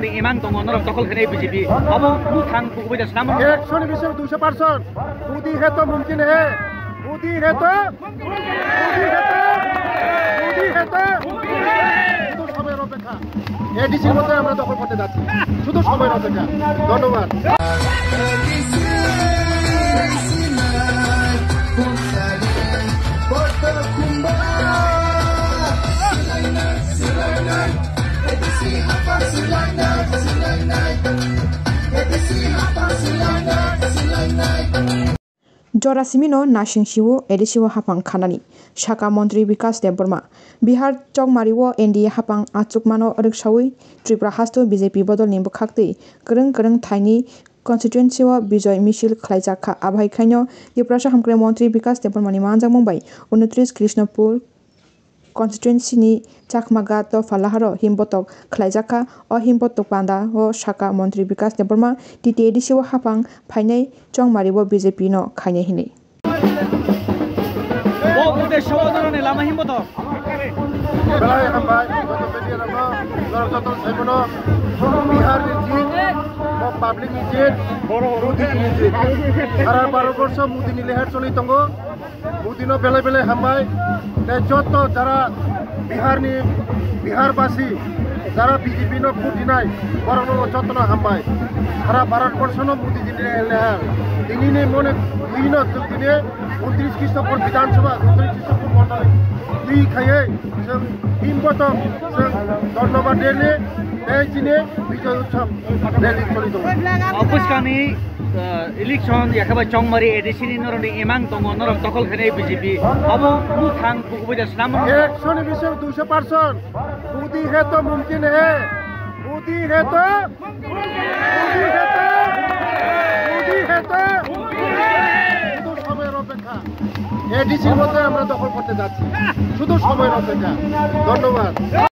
noroni emang tongo norok tokol khane BJP abo buthang bukubai das namun 100% Modi है तो मुमकिन है मोदी है तो শুধু সময়ের অপেক্ষা এডিসির মধ্যে আমরা দখল করতে যাচ্ছি শুধু সময়ের অপেক্ষা ধন্যবাদ Jorasimino Nashingshiwo Edisiwo Hapang Kanani Shaka Montri Vikas Deborma Bihar Chongmariwo NDA Hapang Achukmano Rikshawi Tripura Hasto BJP Bodol Nimbu Khakti Kereng Thaini Constituency Bijoy Michil Khlaijaka Abhai Khaino Yiprasha Hamkre Montri Vikas Deborma ni Manjang Mumbai 29 Krishnapur Constituency ni Chakmaga to Falaharo Himbotok Khlaijaka o Himbotok Panda o Shaka Montri Vikas Deborma Titi Edisiwo Hapang Phainai Chongmariwo BJP no Khaine Hini o ude shobodorone lama himbotok belai hambai joto bedi rama joto saimono Bihar ni jit mo public ni jit modi ni jit sara 12 বছর Modi ni leher choli tongo Modi no belai hambai te joto jara বিহারবাসী যারা BJP no vote নাই বরং যত্ন হামবাই সারা Bharatvarsha no Modi জি leher তিনি নে মনে দিন দিনে 29 খ্রিস্টপূর্ব বিধানসভা 29 খ্রিস্টপূর্ব মন্ডলী দুই খাইয়ে जों হিমবতম जों ধন্যবাদ দেনে এই দিনে বিজয় উৎসব রেলি চলি দङ অপুষ্কানি ইলেকশন याखबा चंगमारी एडिसिनि नरनि एमां दङ नरक दखल खने बीजेपी अब बुथां बुकुबै दास नाम 100% मोदी है तो मुमकिन है मोदी है तो শুধু সময়ের অপেক্ষা এডিসির মধ্যে আমরা দখল করতে যাচ্ছি শুধু সময়ের অপেক্ষা ধন্যবাদ